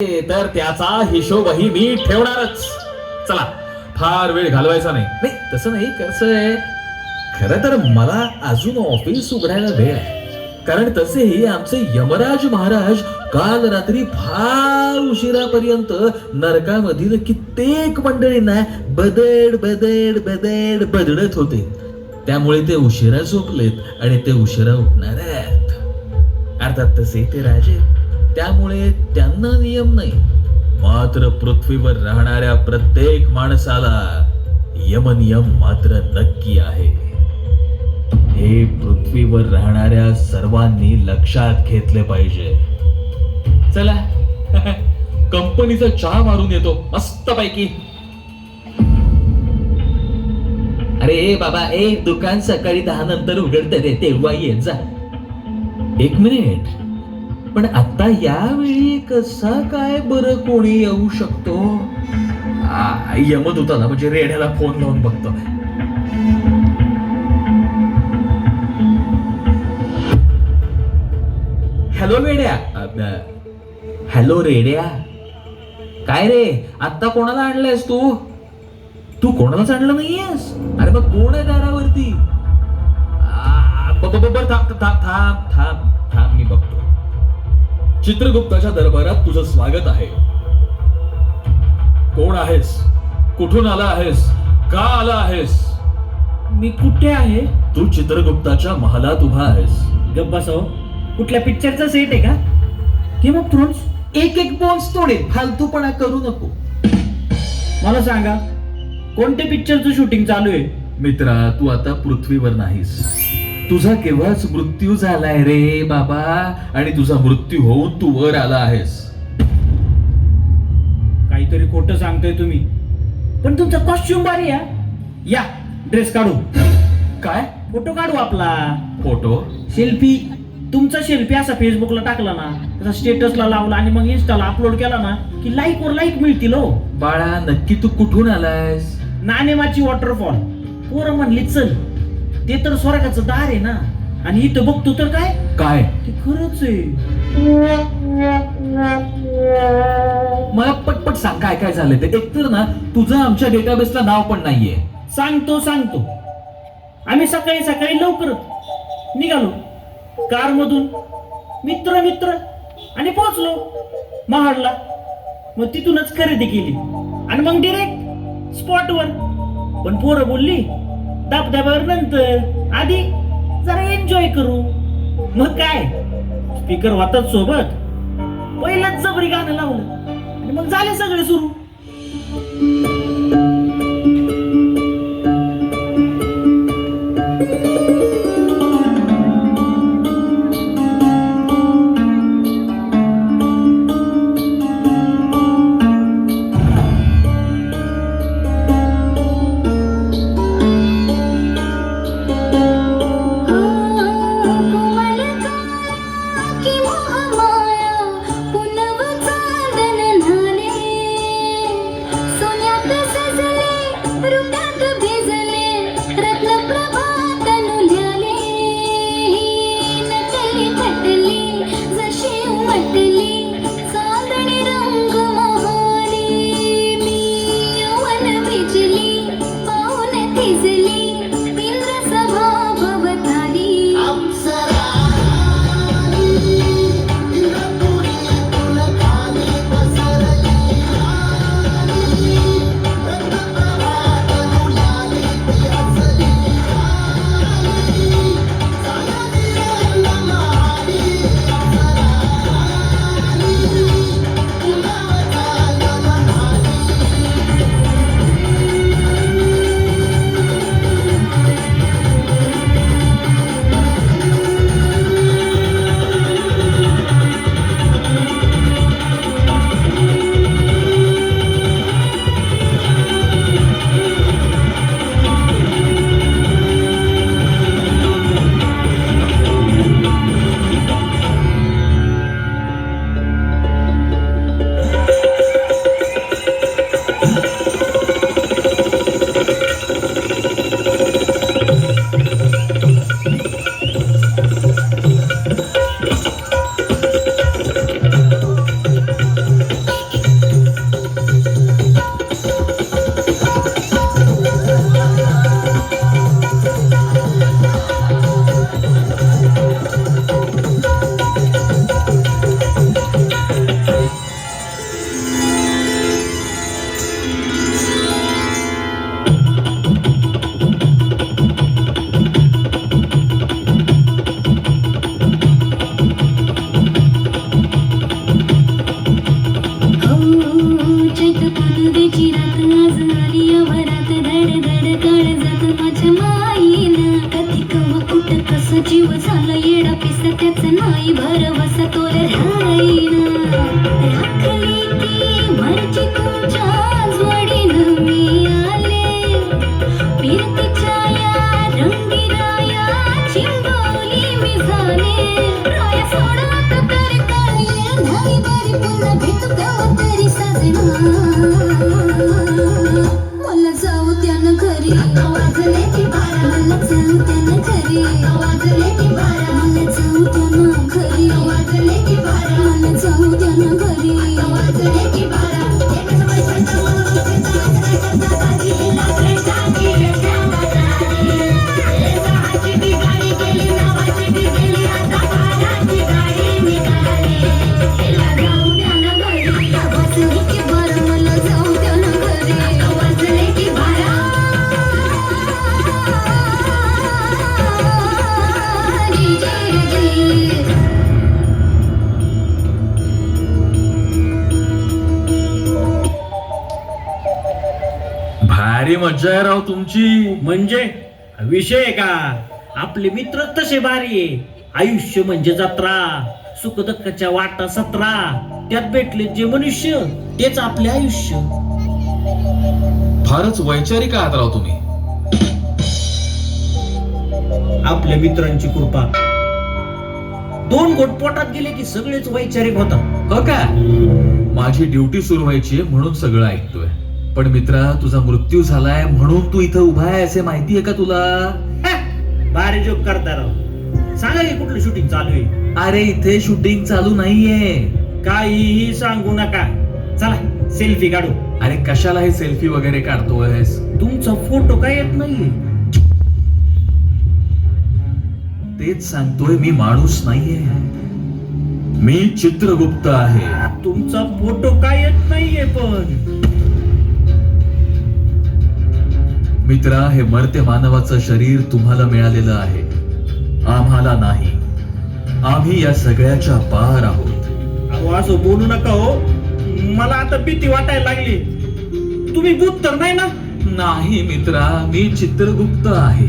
तर त्याचा हिशोबही मी ठेवणारच. चला, फार वेळ घालवायचा नाही. नाही तसं नाही, कसं आहे, खरं तर मला अजून ऑफिस उघडायला वेळ आहे. कारण तसेही आमचे यमराज महाराज काल रात्री फार उशिरापर्यंत नरकामधील कित्येक मंडळींना बदड बदड बदड बदडत होते. त्यामुळे ते उशिरा झोपलेत आणि ते उशिरा उठणार आहेत. अर्थात तसे ते राजे, त्यामुळे त्यांना नियम नाही. मात्र पृथ्वीवर राहणाऱ्या प्रत्येक माणसाला यमनियम मात्र नक्की आहे. हे पृथ्वीवर राहणाऱ्या सर्वांनी लक्षात घेतले पाहिजे. चला, कंपनीचा चहा मारून येतो मस्त पैकी. अरे बाबा, दुकान सकाळी 10 नंतर उघडते रे, तेव्हा येत जा. 1 मिनिट, पण आता यावेळी कसा काय बरं कोणी येऊ शकतो? यमदूताला म्हणजे रेड्याला फोन लावून बघतो. हॅलो रेड्या. हॅलो रेड्या, काय रे, आता कोणाला आणलंयस तू? तू कोणालाच आणलं नाहीयेस? अरे मग कोण आहे दारावरती? थांब मी बघतो. चित्रगुप्ताच्या दरबारात तुझं स्वागत आहे. कोण आहेस? कुठून आला आहेस? का आला आहेस? मी कुठे आहे? तू चित्रगुप्ताच्या महालात उभा आहेस. गप्प बसव. कुठल्या पिक्चरचा सेट आहे का? Game of thrones? एक बोन्स तोडेल, फालतूपणा करू नको. मला सांगा, कोणत्या पिक्चरचं शूटिंग चालू आहे? मित्रा, तू आता पृथ्वीवर नाहीस. तुझा केव्हाच मृत्यू झालाय रे बाबा, आणि तुझा मृत्यू होऊन तू वर आला आहेस. काहीतरी खोटं सांगतोय तुम्ही. पण तुमचा कॉस्ट्युम भारी आहे. या ड्रेस काढू. काय? फोटो काढू आपला. फोटो? सेल्फी. तुमचा सेल्फी असा फेसबुकला टाकला ना, तसा स्टेटसला लावला आणि मग इन्स्टाला अपलोड केला ना की लाईक वर लाईक मिळतील. हो बाळा, नक्की तू कुठून आलायस? नाणेमाची वॉटरफॉल. पोरं म्हणली चल, ते तर स्वर्गाचं दार आहे ना. आणि इथं बघतो तर काय काय ते खरंच आहे. मला पटपट सांग, काय काय झालंय ते. एकतर ना, तुझं आमच्या डेटाबेसला नाव पण नाहीये. सांगतो. आम्ही सकाळी सकाळी लवकर निघालो कार मधून, मित्र आणि पोहोचलो महाडला. मग तिथूनच खरेदी केली आणि मग डिरेक्ट स्पॉटवर. पण पोरं बोलली धबधब्यावर नंतर, आधी जरा एन्जॉय करू. मग काय, स्पीकर होतात सोबत, पहिलंच जबरी गाणं लावलं आणि मग झाले सगळे सुरू. पुनव चांदन झाले सोन्यात भर वसतोल राहीन राखली की मर्जी तुमच्या जोडीनं मी आले फिरतीच्या या रंगीराया चिंबवली मी झाले राया सोडत तरी कळले नाही बरी पुन्हा भेटू केव्हा तरी साजना मला जाऊ त्यानं घरी वाजले ती बारा मला जाऊ त्यानं घरी वाजले ती बारा मला जाऊ त्यानं घरी वाजले ती बारा मला जाऊ त्यानं घरी वाजले ती बारा मला जाऊ त्यानं घरी वाजले ती बारा भारी मज्जा आहे राव तुमची. म्हणजे विषय आहे का आपले मित्र तसे भारी आहे. आयुष्य म्हणजे जत्रा सुखदुःखाच्या वाटा सतरा त्यात भेटले जे मनुष्य तेच आपले आयुष्य. फारच वैचारिक आहात राव तुम्ही. आपल्या मित्रांची कृपा. 2 घोट पोटात गेले की सगळेच वैचारिक होतात. हो का? माझी ड्युटी सुरू व्हायची आहे म्हणून सगळं ऐकतोय. पण मित्रा तुझा मृत्यू झालाय म्हणून तू इथं उभा आहे असे माहितीये का तुला? भारी जोक करता राव. सांगा की कुठलं शूटिंग चालू आहे? अरे इथे शूटिंग चालू नाहीये. काहीही सांगू नका. चला सेल्फी काढू. अरे कशाला हे सेल्फी वगैरे काढतोयस? तुमचा फोटो काय येत नाहीये. तेच सांगतोय मी माणूस नाहीये. मी चित्रगुप्त आहे. तुमचा फोटो काय येत नाहीये पण. मित्रा हे मर्त्य मानवाचं शरीर तुम्हाला मिळालेलं आहे, आम्हाला नाही. आम्ही या सगळ्याच्या पार आहोत. अहो असं बोलू नका हो. मला आता भीती वाटायला लागली. तुम्ही भूत तर नाही ना? नाही मित्रा मी चित्रगुप्त आहे.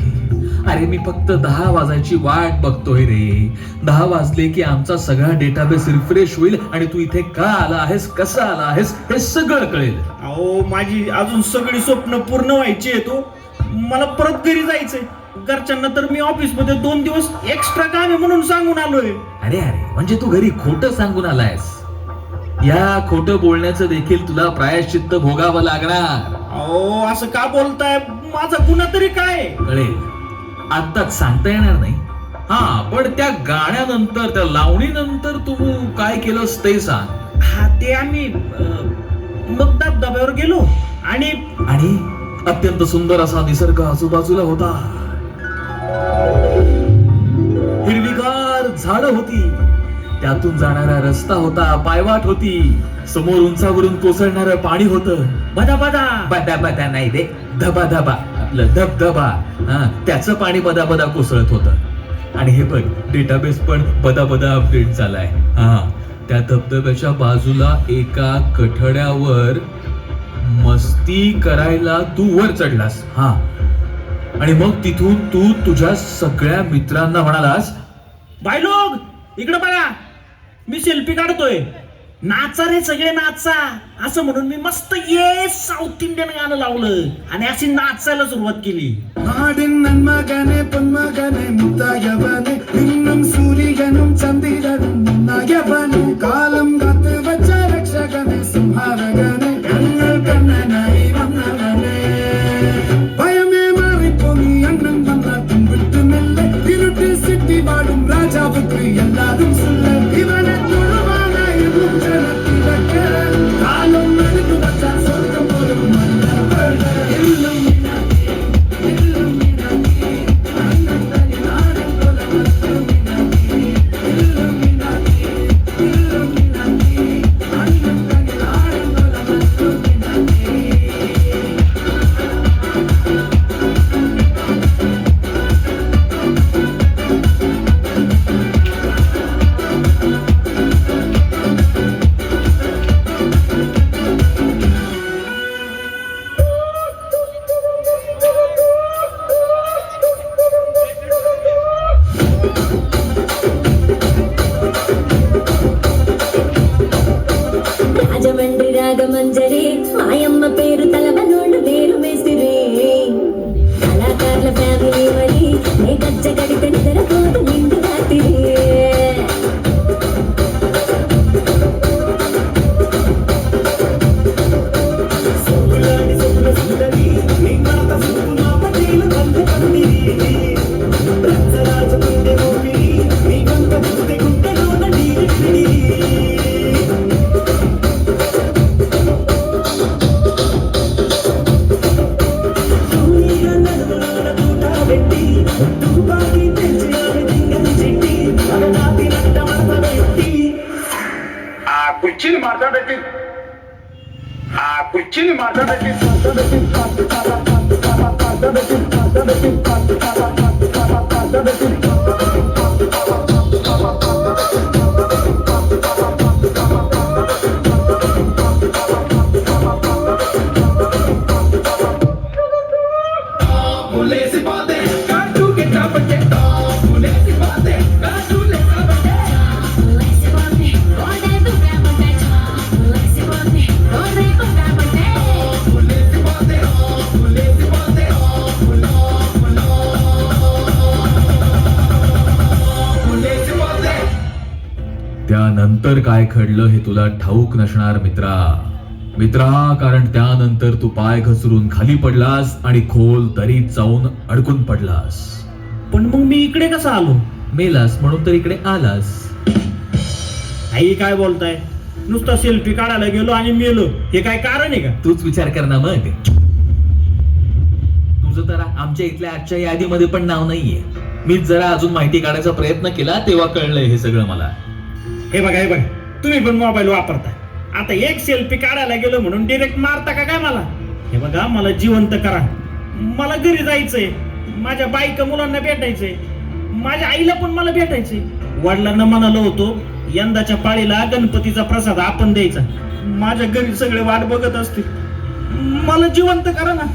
अरे मी फक्त 10 वाजायची वाट बघतोय रे. 10 वाजले की आमचा सगळा डेटाबेस रिफ्रेश होईल आणि तू इथे का आला आहेस, कसा आला आहेस हे सगळं कळेल. अहो माझी अजून सगळी स्वप्न पूर्ण व्हायची आहे. तो मला परत घरी जायचंय. घरच्यांना तर मी ऑफिस मध्ये 2 दिवस एक्स्ट्रा काम आहे म्हणून सांगून आलोय. अरे अरे म्हणजे तू घरी खोटं सांगून आलायस. या खोटं बोलण्याचं देखील तुला प्रायश्चित्त भोगावं लागणार. अहो असं का बोलताय? माझा गुन्हा तरी काय? कळेल. आत्ताच सांगता येणार नाही. हा पण त्या गाण्यानंतर त्या लावणीनंतर तू काय केलंस ते सांग. हा ते आम्ही मग धबधब्यावर गेलो आणि आणि अत्यंत सुंदर असा निसर्ग आजूबाजूला होता. हिरवीगार झाडं होती. त्यातून जाणारा रस्ता होता. पायवाट होती. समोर उंचावरून कोसळणारं पाणी होतं. बदा बदा बदा बदा नाही रे, धबा धबा आपलं धबधबा. हा त्याचं पाणी बदा बदा कोसळत होतं. आणि हे बघ डेटाबेस पण बदा बदा अपडेट झालाय. हा त्या धबधब्याच्या बाजूला एका कठड्यावर मस्ती करायला तू वर चढलास. हा आणि मग तिथून तू तुझ्या सगळ्या मित्रांना म्हणालास, बाय लोग इकडे बघा मी सेल्फी काढतोय. नाचा रे सगळे नाचा असं म्हणून मी मस्त ये साऊथ इंडियन गाणं लावलं आणि अशी नाचायला सुरुवात केली. നാടിൻ നന്മകനെ പൊന്മകനെ മുത്തായവനെ ഇന്നും സൂര്യനും ചന്ദ്രനും മുന്നായവനെ കാലം കാത്ത് വച്ച രക്ഷകനെ സംഹാരകനെ ഞങ്ങൾ കണ്ണനായി വന്നവനെ ഭയമേ മാറിപ്പോ നീ അണ്ണൻ വന്ന പിൻവിട്ട് മെല്ലെ ഇരുട്ടിൽ സിറ്റി വാടും രാജാവുക്ക് എല്ലാരും സുല്ല ഇവനെ തൊഴുവാനായി ജനത്തിലൊക്കെ കാലം എടുത്തു വച്ച സ്വർഗം പോലും ഇന്നും తండ్రి రాగమంజరి మాయమ్మ పేరు తలవనోళ్ళు వేరు మేసిరే కళాకారుల ఫ్యామిలీ మరి నే గజ్జ గడితే నిద్రపోదు నిండు రాత్రి కుర్చీని మాట్లాడేది కుర్చీని మాట్లాడేది त्यानंतर काय घडलं हे तुला ठाऊक नसणार मित्रा, कारण त्यानंतर तू पाय घसरून खाली पडलास आणि खोल दरीत जाऊन अडकून पडलास. पण मग मी इकडे कसा आलो? मेलास म्हणून तर इकडे आलास. आई काय बोलताय? नुसता सेल्फी काढायला गेलो आणि मेलो, हे काय कारण आहे का? तूच विचार कर ना मग. तुझं तर आमच्या इथल्या आजच्या यादीमध्ये पण नाव नाहीये. मीच जरा अजून माहिती काढायचा प्रयत्न केला तेव्हा कळलंय हे सगळं मला. हे बघा तुम्ही पण मोबाईल वापरताय. आता एक सेल्फी काढायला गेलो म्हणून डिरेक्ट मारता का काय मला? हे बघा मला जिवंत करा. मला घरी जायचंय, माझ्या बायका मुलांना भेटायचंय, माझ्या आईला पण मला भेटायचंय. वडिलांना म्हणालो होतो यंदाच्या पाळीला गणपतीचा प्रसाद आपण द्यायचा. माझ्या घरी सगळे वाट बघत असतील. मला जिवंत करा ना,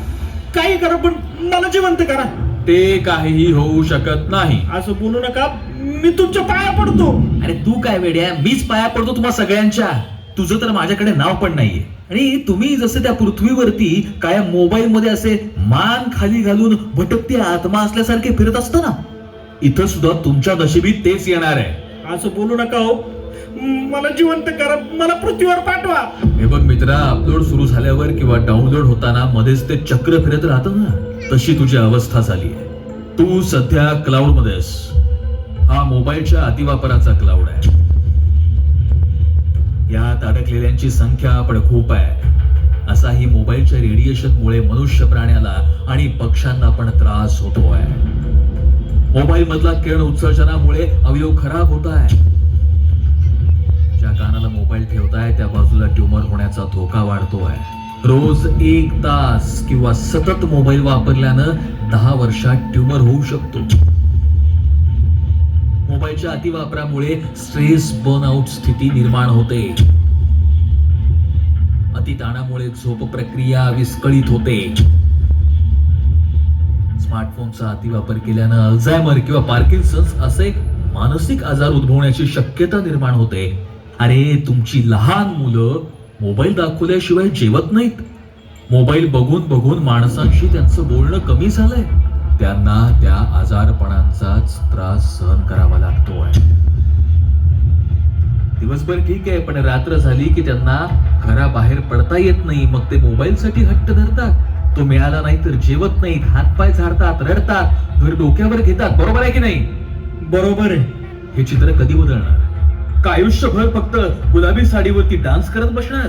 काही करा पण मला जिवंत करा. ते काहीही होऊ शकत नाही. असं बोलू नका, मी तुमच्या पाया पडतो. अरे तू काय वेड्या, मीच पाया पडतो तुम्हा सगळ्यांच्या. तुझं तर माझ्याकडे नाव पण नाहीये. आणि तुम्ही जसे त्या पृथ्वीवरती काय मोबाईल मध्ये असे मान खाली घालून भटकती आत्मा असल्यासारखे फिरत असतं ना, इथं सुद्धा तुमच्या नशिबीत तेच येणार आहे. असं बोलू नका हो, मला जिवंत करा, मला पृथ्वीवर पाठवा. हे बघ मित्रा, अपलोड सुरू झाल्यावर किंवा डाउनलोड होताना मध्येच ते चक्र फिरत राहतं ना, तशी तुझी अवस्था झाली आहे. तू सध्या क्लाउड मध्ये आहेस. हा मोबाईलच्या अतिवापराचा क्लाउड आहे. यात अडकलेल्यांची संख्या पण खूप आहे. असाही मोबाईलच्या रेडिएशनमुळे मनुष्य प्राण्याला आणि पक्ष्यांना पण त्रास होतोय. मोबाईल मधला किरण उत्सर्जनामुळे अवयव खराब होत आहे. ज्या कानाला मोबाईल ठेवताय त्या बाजूला ट्यूमर होण्याचा धोका वाढतोय. रोज 1 तास किंवा सतत मोबाईल वापरल्यानं 10 वर्षात ट्यूमर होऊ शकतो. मोबाईलच्या अतिवापरामुळे स्ट्रेस बर्नआउट स्थिती निर्माण होते. अतिताणामुळे झोप प्रक्रिया विस्कळीत होते. स्मार्टफोनचा अतिवापर केल्यानं अल्झायमर किंवा पार्किन्सन्स असे मानसिक आजार उद्भवण्याची शक्यता निर्माण होते. अरे तुमची लहान मुलं मोबाईल दाखवल्याशिवाय जेवत नाहीत. मोबाईल बघून बघून माणसांशी त्यांचं बोलणं कमी झालंय. त्यांना त्या आजारपणांचाच त्रास सहन करावा लागतोय. दिवसभर ठीक आहे, पण रात्र झाली की त्यांना घराबाहेर पडता येत नाही. मग ते मोबाईल साठी हट्ट धरतात. तो मिळाला नाही तर जेवत नाहीत, हातपाय झाडतात, रडतात, घर डोक्यावर घेतात. बरोबर आहे की नाही? बरोबर आहे. हे चित्र कधी बदलणार? का आयुष्यभर फक्त गुलाबी साडीवरती डान्स करत बसणार?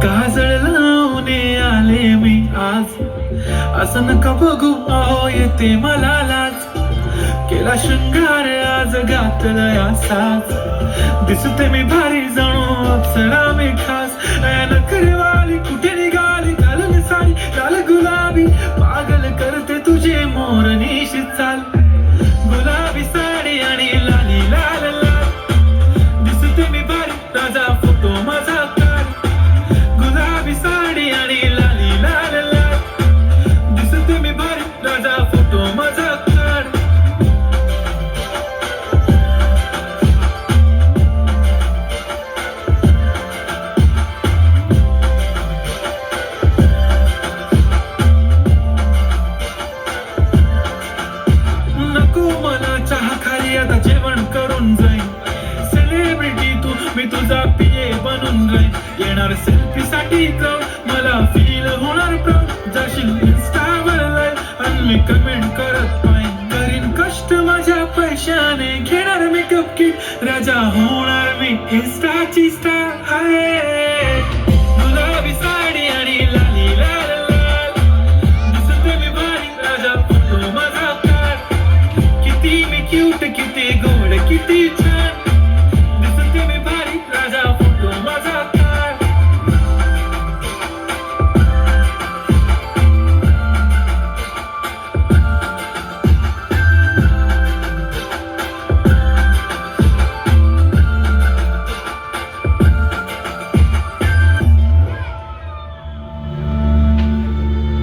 काजळ लावणे आले मी आज, असं नका बघू अहो येते मला लाज. केला शृंगार आज घातलाय असाच, दिसते मी भारी जणू अप्सरा मी खास. नखरेवाली कुठे निघाली, घालून साडी लाल गुलाबी, पागल करते तुझे मोर निशित चाल. गुलाबी साडी आणि लाली लाल लाल, दिसते मी भारी ताजा फोटो ये बनून रे येणार सेल्फी साठी जाऊ मला फील होणार प्रो जाशील इंस्टावर लाईव्ह आणि मी कमेंट करत पाहिजे करीन कष्ट माझ्या पैशाने घेणार मेकअप किट राजा होणार मी इंस्टाची स्टार आहे गुलाबी साडी आणि लाली लाल लाल दिसते मी भारी राजा फोटो माझा काढ किती मी क्यूट किती गोड किती छान दिसते मी भारी राजा फोटो माझा काढ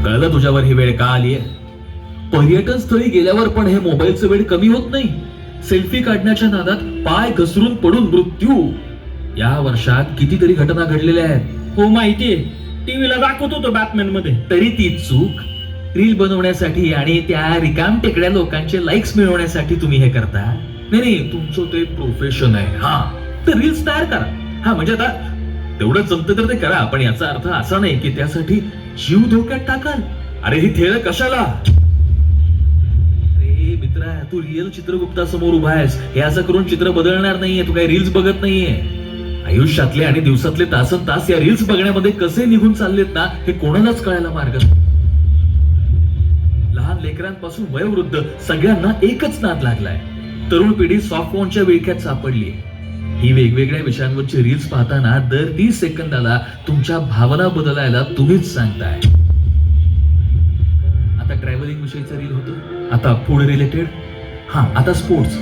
कळलं तुझ्यावर ही वेळ का आलीये? पर्यटन स्थळी गेल्यावर पण हे मोबाईलचं वेळ कमी होत नाही. सेल्फी काढण्याच्या नादात पाय घसरून पडून मृत्यू. या वर्षात कितीतरी घटना घडलेल्या आहेत. हो माहितीये, टीव्हीला दाखवत होतो बॅटमॅन मध्ये. तरी ती चूक रील बनवण्यासाठी आणि त्या रिकाम टेकड्या लोकांचे लाईक्स मिळवण्यासाठी तुम्ही हे करता. नाही नाही, तुमचं ते प्रोफेशन आहे. हा, तर रील्स तयार करा. हा म्हणजे आता तेवढं जमतं तर ते करा, पण याचा अर्थ असा नाही की त्यासाठी जीव धोक्यात टाकाल. अरे ही थेळ कशाला? रे मित्रा, तू रिअल चित्रगुप्तासमोर उभा आहेस. हे असं करून चित्र बदलणार नाहीये. तू काही रील्स बघत नाहीये. आयुष्यातले आणि दिवसातले तासन तास या रील्स बघण्यामध्ये कसे निघून चाललेत ना, हे कोणालाच कळायला मार्ग नाही. लहान लेकरांपासून वयोवृद्ध सगळ्यांना एकच नाद लागलाय. तरुण पिढी सॉफ्टफोनच्या विळख्यात सापडली. ही वेगवेगळ्या विषयांवरची रील्स पाहताना दर 30 सेकंदाला तुमच्या भावना बदलायला तुम्हीच सांगताय. आता ट्रॅव्हलिंग विषयीचं रील होतं, आता फूड रिलेटेड, हा आता स्पोर्ट्स,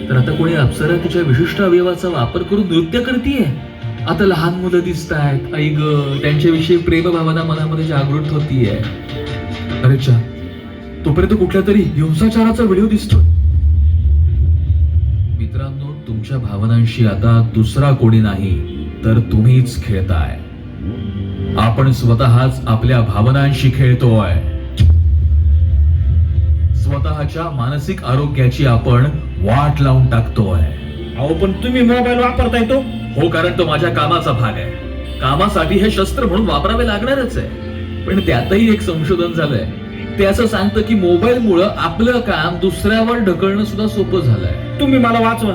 तर आता कोणी अप्सरा तिच्या विशिष्ट अवयवाचा वापर करून नृत्य करतीये. आता लहान मुलं दिसत आहेत, आई ग, त्यांच्याविषयी प्रेमभावना मनामध्ये जागृत होतीये. अरे चा, तोपर्यंत कुठल्या तरी हिंसाचाराचा व्हिडिओ दिसतो. मित्रांनो, तुमच्या भावनांशी आता दुसरा कोणी नाही तर तुम्हीच खेळताय. आपण स्वतःच आपल्या भावनांशी खेळतोय. स्वतःच्या मानसिक आरोग्याची आपण वाट लावून टाकतोय. अहो पण तुम्ही मोबाईल वापरताय तो? हो, कारण तो माझ्या कामाचा भाग आहे. कामासाठी हे शस्त्र म्हणून वापरावे लागणारच आहे. पण त्यातही एक संशोधन झालंय. ते असं सांगतं की मोबाईल मुळे आपलं काम दुसऱ्यावर ढकलणं सुद्धा सोपं झालंय. तुम्ही मला वाचवा.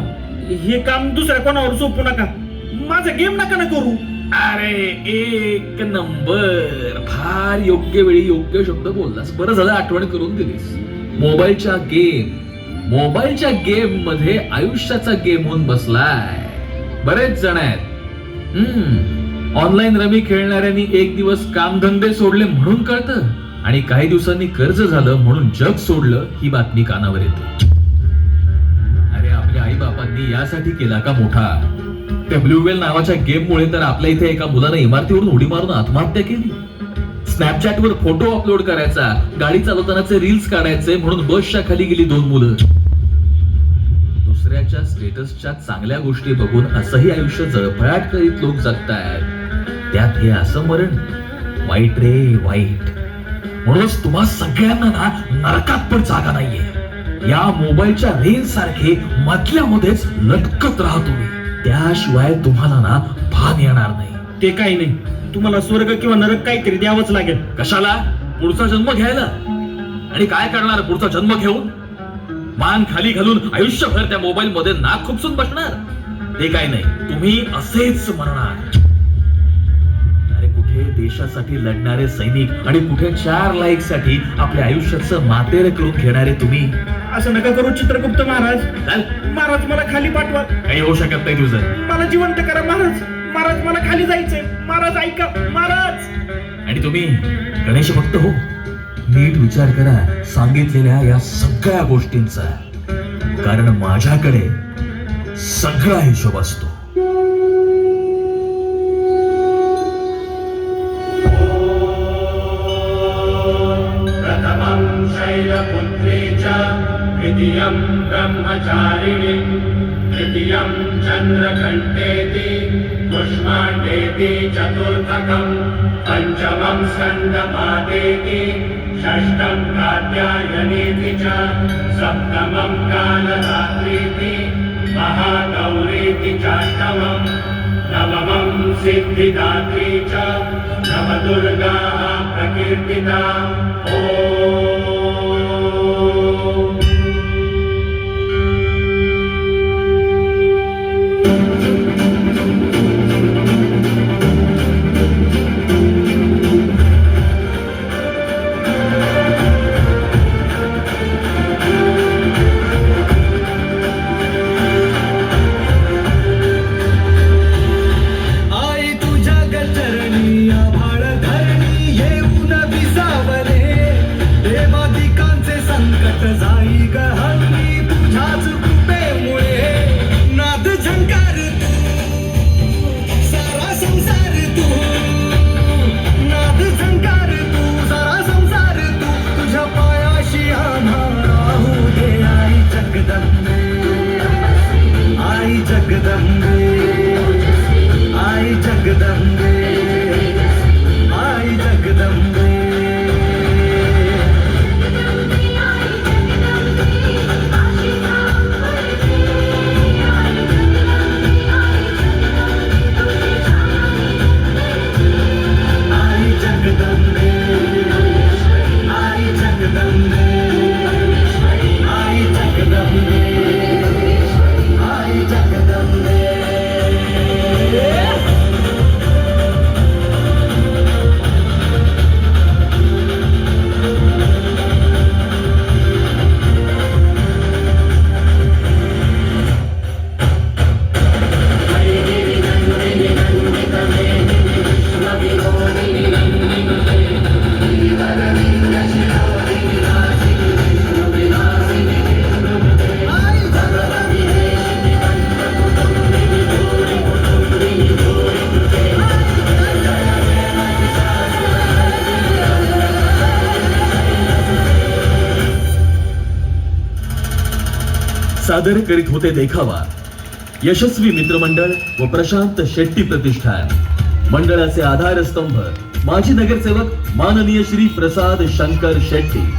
हे काम दुसऱ्या कोणावर सोपू नका. माझा गेम नका ना करू. अरे एक नंबर, फार योग्य वेळी योग्य शब्द बोललास. बरं झालं आठवण करून दिलीस. मोबाईलच्या गेम मध्ये आयुष्याचा गेम होऊन बसलाय. बरेच जण आहेत. ऑनलाईन रमी खेळणाऱ्यांनी एक दिवस कामधंदे सोडले म्हणून कळतं, आणि काही दिवसांनी कर्ज झालं म्हणून जग सोडलं ही बातमी कानावर येते. अरे आपल्या आई बापांनी यासाठी केला का मोठा? त्या ब्लू वेल नावाच्या गेम मुळे तर आपल्या इथे एका मुलानं इमारतीवरून उडी मारून आत्महत्या केली. स्नॅपचॅटवर फोटो अपलोड करायचा, गाडी चालवतानाचे रील्स काढायचे म्हणून बसच्या खाली गेली 2 मुलं. दुसऱ्याच्या स्टेटसच्या चांगल्या गोष्टी बघून असंही आयुष्य जळफळाट करीत लोक जगतायत. त्यात हे असं मरण वाईट रे, वाईट. म्हणूनच तुम्हा सगळ्यांना ना नरकात पण जागा नाहीये. या मोबाईलच्या रेंज सारखे मधल्या मध्येच लटकत राहा तुम्ही. त्याशिवाय तुम्हाला ना भान येणार नाही. ते काही नाही, तुम्हाला स्वर्ग किंवा नरक काहीतरी द्यावंच लागेल. कशाला? पुढचा जन्म घ्यायला. आणि काय करणार पुढचा जन्म घेऊन? मान खाली घालून आयुष्यभर त्या मोबाईल मध्ये नाक खुपसून बसणार? ते काय नाही, तुम्ही असेच मरणार. अरे कुठे देशासाठी लढणारे सैनिक आणि कुठे 4 लाईक साठी आपल्या आयुष्याचं मातेर करून घेणारे तुम्ही. असं नका करू चित्रगुप्त महाराज. चल, महाराज मला खाली पाठवा. काही होऊ शकत नाही तुझं. मला जिवंत करा महाराज. महाराज मला खाली जायचंय. महाराज ऐका महाराज. आणि तुम्ही गणेश भक्त हो, नीट विचार करा सांगितलेल्या या सगळ्या गोष्टींचा, कारण माझ्याकडे सगळा हिशोब असतो. प्रथमं शैलपुत्री च द्वितीयं ब्रह्मचारिणी तृतीयं चन्द्रघण्टेति पुष्माण्डेति चतुर्थकं पञ्चमं स्कन्दमादेति षष्ठं कात्यायनेति च सप्तमं कालरात्रीति महागौरीति चाष्टमं नवमं सिद्धिदात्री च नवदुर्गा प्रकीर्तिता ॐ आई तुझ्या गचरणी आभाळ धरणी येऊन विसावले देवादिकांचे संकट जाई गहनी तुझ्याच कृपेमुळे नाद झंकार तू सारा संसार तू नाद झंकार तू सारा संसार तू तुझ्या पायाशी आम्हा राहू दे आई जगदंबे आई जगदंबे आई जगदंबे आई जगदंबे आई जगदंबे आई जगदंबे आई जगदंबे आई जगदंबे सादर करीत होते देखावा यशस्वी मित्रमंडळ व प्रशांत शेट्टी प्रतिष्ठान. मंडळाचे आधारस्तंभ माजी नगरसेवक माननीय श्री प्रसाद शंकर शेट्टी.